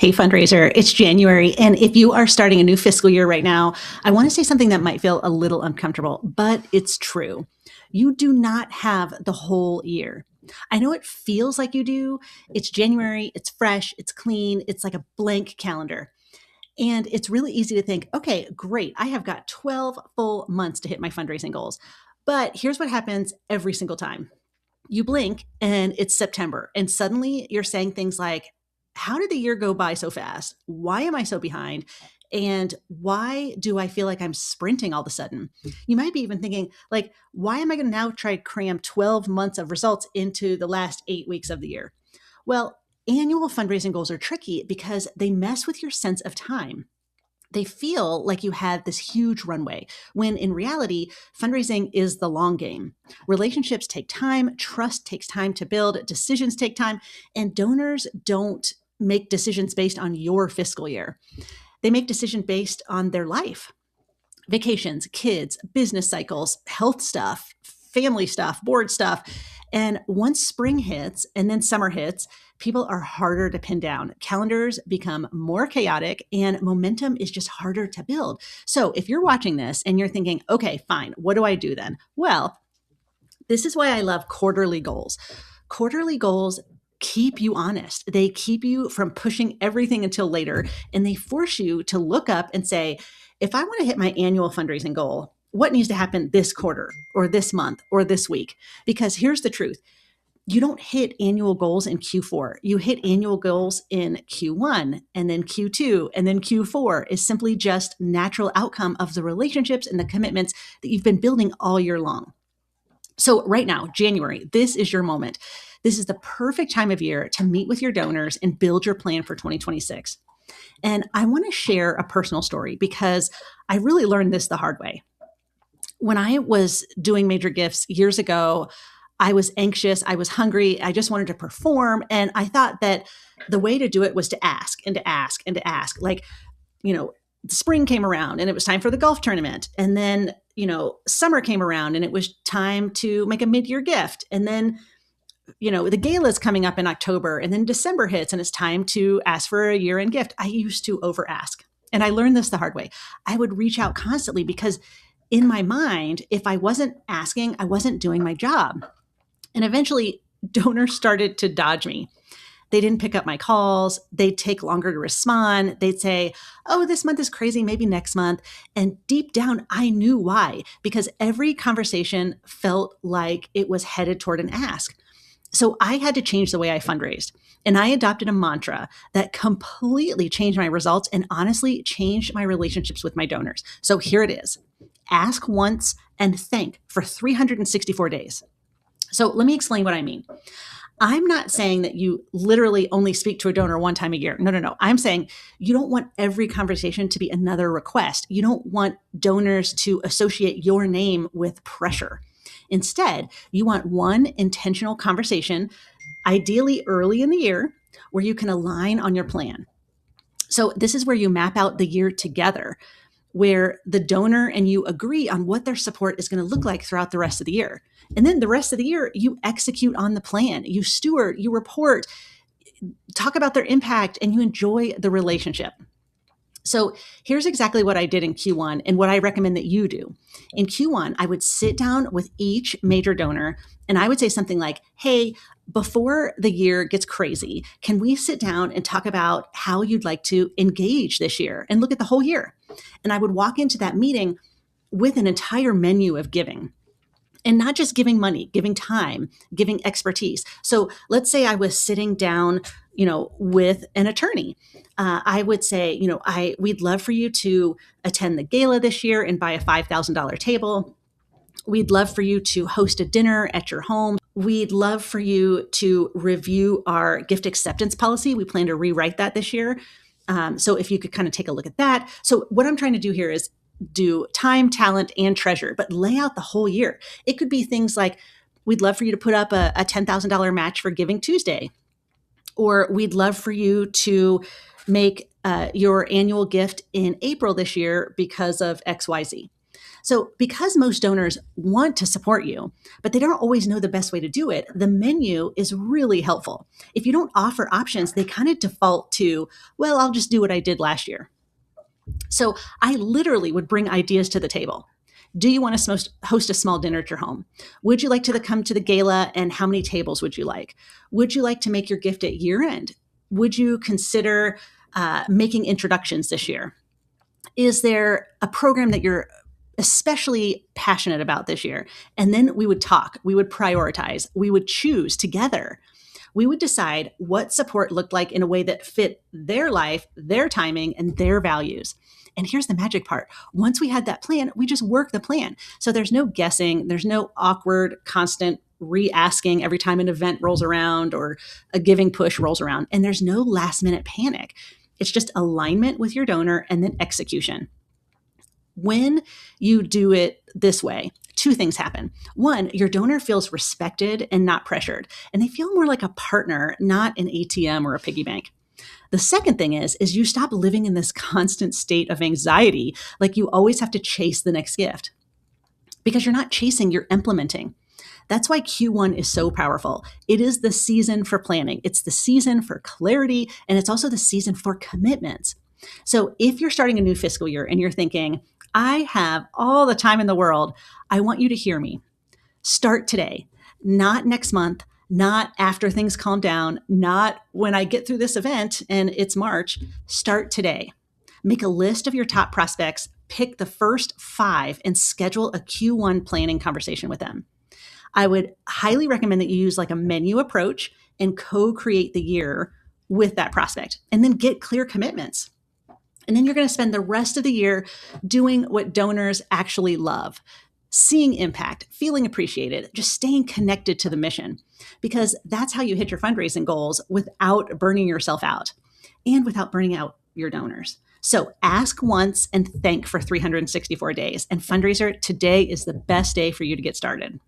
Hey, fundraiser, it's January. And if you are starting a new fiscal year right now, I want to say something that might feel a little uncomfortable, but it's true. You do not have the whole year. I know it feels like you do. It's January, it's fresh, it's clean, it's like a blank calendar. And it's really easy to think, okay, great, I have got 12 full months to hit my fundraising goals. But here's what happens every single time: you blink and it's September, and suddenly you're saying things like, how did the year go by so fast? Why am I so behind? And why do I feel like I'm sprinting all of a sudden? You might be even thinking, like, why am I going to now try to cram 12 months of results into the last 8 weeks of the year? Well, annual fundraising goals are tricky because they mess with your sense of time. They feel like you have this huge runway, when in reality, fundraising is the long game. Relationships take time, trust takes time to build, decisions take time, and donors don't make decisions based on your fiscal year. They make decisions based on their life: vacations, kids, business cycles, health stuff, family stuff, board stuff. And once spring hits and then summer hits, people are harder to pin down. Calendars become more chaotic and momentum is just harder to build. So if you're watching this and you're thinking, okay, fine, what do I do then? Well, this is why I love quarterly goals. Quarterly goals keep you honest. They keep you from pushing everything until later, and they force you to look up and say, if I want to hit my annual fundraising goal, what needs to happen this quarter or this month or this week? Because here's the truth: you don't hit annual goals in Q4. You hit annual goals in Q1 and then Q2 and then Q4 is simply just natural outcome of the relationships and the commitments that you've been building all year long. So right now, January, this is your moment. This is the perfect time of year to meet with your donors and build your plan for 2026. And I want to share a personal story because I really learned this the hard way. When I was doing major gifts years ago, I was anxious, I was hungry, I just wanted to perform. And I thought that the way to do it was to ask and to ask and to ask. Like, the spring came around and it was time for the golf tournament. And then, summer came around and it was time to make a mid-year gift. And then, the gala is coming up in October, and then December hits and it's time to ask for a year-end gift. I used to over ask. And I learned this the hard way. I would reach out constantly because in my mind, if I wasn't asking, I wasn't doing my job. And eventually, donors started to dodge me. They didn't pick up my calls. They'd take longer to respond. They'd say, oh, this month is crazy, maybe next month. And deep down, I knew why, because every conversation felt like it was headed toward an ask. So I had to change the way I fundraised. And I adopted a mantra that completely changed my results and honestly changed my relationships with my donors. So here it is: ask once and thank for 364 days. So let me explain what I mean. I'm not saying that you literally only speak to a donor one time a year. No, no, no. I'm saying you don't want every conversation to be another request. You don't want donors to associate your name with pressure. Instead, you want one intentional conversation, ideally early in the year, where you can align on your plan. So this is where you map out the year together, where the donor and you agree on what their support is going to look like throughout the rest of the year. And then the rest of the year, you execute on the plan, you steward, you report, talk about their impact, and you enjoy the relationship. So here's exactly what I did in Q1 and what I recommend that you do. In Q1, I would sit down with each major donor and I would say something like, hey, before the year gets crazy, can we sit down and talk about how you'd like to engage this year and look at the whole year? And I would walk into that meeting with an entire menu of giving. And not just giving money, giving time, giving expertise. So let's say I was sitting down, with an attorney. I would say, we'd love for you to attend the gala this year and buy a $5,000 table. We'd love for you to host a dinner at your home. We'd love for you to review our gift acceptance policy. We plan to rewrite that this year. So if you could kind of take a look at that. So what I'm trying to do here is do time, talent, and treasure, but lay out the whole year. It could be things like, we'd love for you to put up a $10,000 match for Giving Tuesday, or we'd love for you to make your annual gift in April this year because of XYZ. So, because most donors want to support you, but they don't always know the best way to do it, the menu is really helpful. If you don't offer options, they kind of default to, well, I'll just do what I did last year. So, I literally would bring ideas to the table. Do you want to host a small dinner at your home? Would you like to come to the gala, and how many tables would you like? Would you like to make your gift at year end? Would you consider making introductions this year? Is there a program that you're especially passionate about this year? And then we would talk, we would prioritize, we would choose together. We would decide what support looked like in a way that fit their life, their timing, and their values. And here's the magic part. Once we had that plan, we just work the plan. So there's no guessing, there's no awkward, constant re-asking every time an event rolls around or a giving push rolls around. And there's no last minute panic. It's just alignment with your donor and then execution. When you do it this way, two things happen. One, your donor feels respected and not pressured, and they feel more like a partner, not an ATM or a piggy bank. The second thing is you stop living in this constant state of anxiety, like you always have to chase the next gift. Because you're not chasing, you're implementing. That's why Q1 is so powerful. It is the season for planning. It's the season for clarity, and it's also the season for commitments. So if you're starting a new fiscal year and you're thinking, I have all the time in the world, I want you to hear me. Start today, not next month, not after things calm down, not when I get through this event and it's March. Start today. Make a list of your top prospects, pick the first 5, and schedule a Q1 planning conversation with them. I would highly recommend that you use like a menu approach and co-create the year with that prospect, and then get clear commitments. And then you're going to spend the rest of the year doing what donors actually love, seeing impact, feeling appreciated, just staying connected to the mission, because that's how you hit your fundraising goals without burning yourself out and without burning out your donors. So ask once and thank for 364 days. And fundraiser, today is the best day for you to get started.